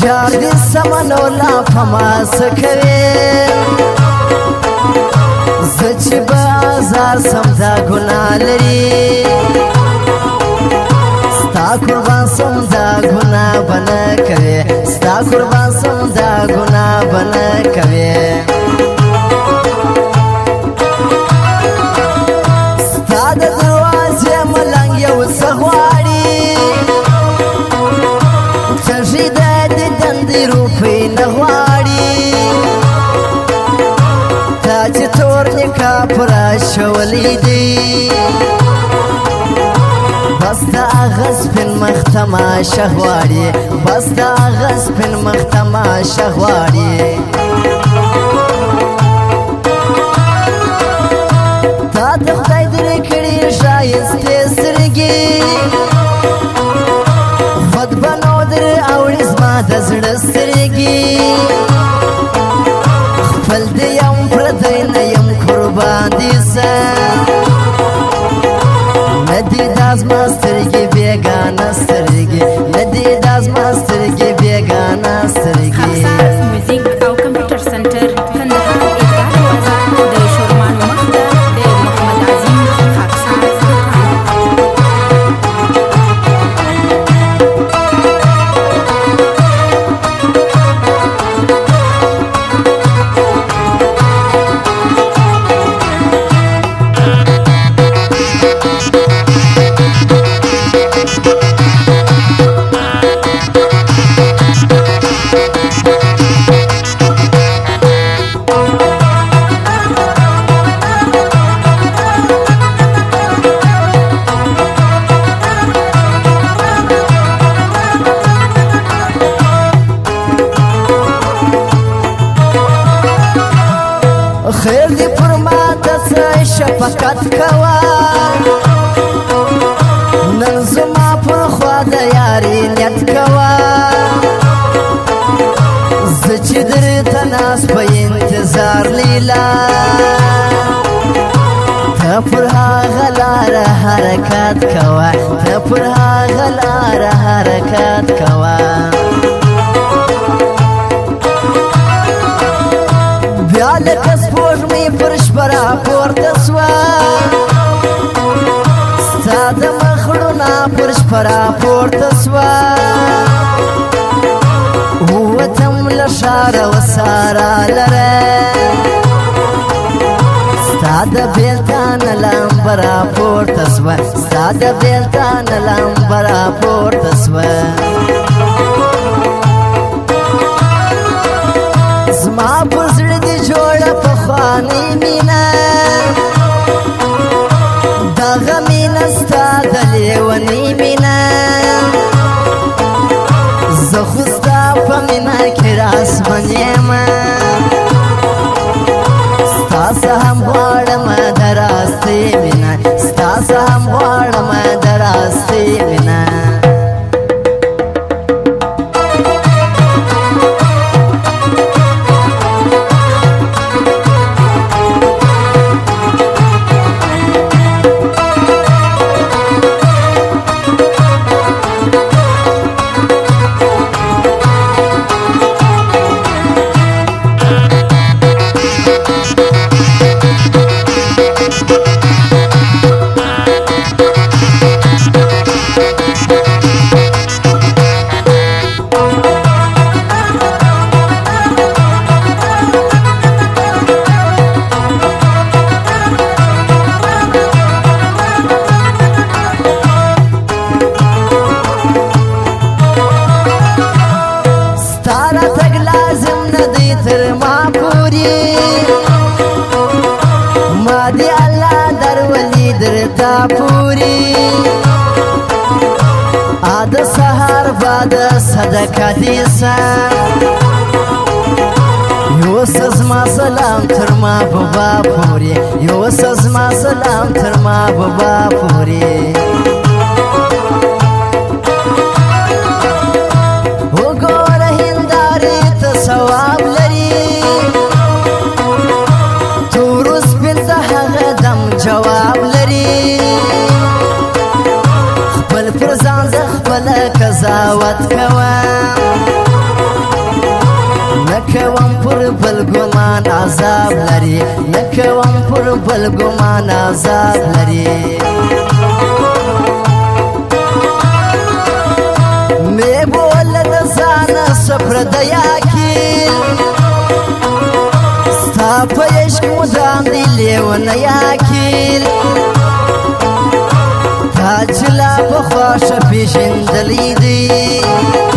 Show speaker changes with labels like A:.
A: چار دي سمنو لا پما سکوي زچ بازار سم دا ګناه لري ستا قربان سم دا ګناه بنه کوي ستا قربان سم دا ګناه بنه کوي ستا د دروازې ملنګ یو څه غواړي چشي د دندې روپۍ نه غواړي تا چې تور نکا پوره شولی دی بس د هغه سپین مخ تماشه غواړي بس د هغه سپین مخ تماشه غواړي تا د خدای درې کړي ښایستې سترګې خود به نو در اوړي زما د زړه سترګې خپل دې یم پردی نه یم قربان دي زه نه دي دا زما سترګې بېګانه سترګې نه دي دا زما سترګې بېګانه سترګې
B: خاکسار میوزیک او کمپیوټر سنټر کندهار عیدګاه دروازه د شورمانو مخ ته د محمد عظیم خاکسار
A: خیر دی پر ما ته شفقت کوه نن زما پر خوا د یاري نیت کوه زه چې درته ناست په انتظار لیلا ته پر هغه لاره حرکت کوه ته پر هغه لاره حرکت کوه بیا لکه سپوږمۍ پر شپه راپورته سوه ستا د مخړونه پر شپه راپورته سوه ووتم له ښاره وساره لره ستا د بېلتان لمبه راپورته سوه ستا د بېلتان لمبه راپورته سوه زما پر زړه دې جوړه پخوانۍ مینه دغه مینه ستا د لیونۍ مینه زه خو ستا په مینه کې راسمن یمه ستا څه هم غواړمه د راستۍ مینه ستا څه هم غواړمه د راستۍ مینه درتا پوری د سهار بعد صدقه دیسا یو سزما سلام تر ما بابا پوری یو سزما سلام تر ما بابا پوری وګوره هنداري ته ثواب لري تور سپین ته هغه دم جواب لري خپل پر ځان زه خپله قضاوت کوم نکوم پر بل ګمان عذاب لري نکوم پر بل ګمان عذاب لري می بول د ځان سفر دیا کی ستا په عشق مدام دی لیونه یاکیل تا چې لا پخوا ښه پېژندلی دی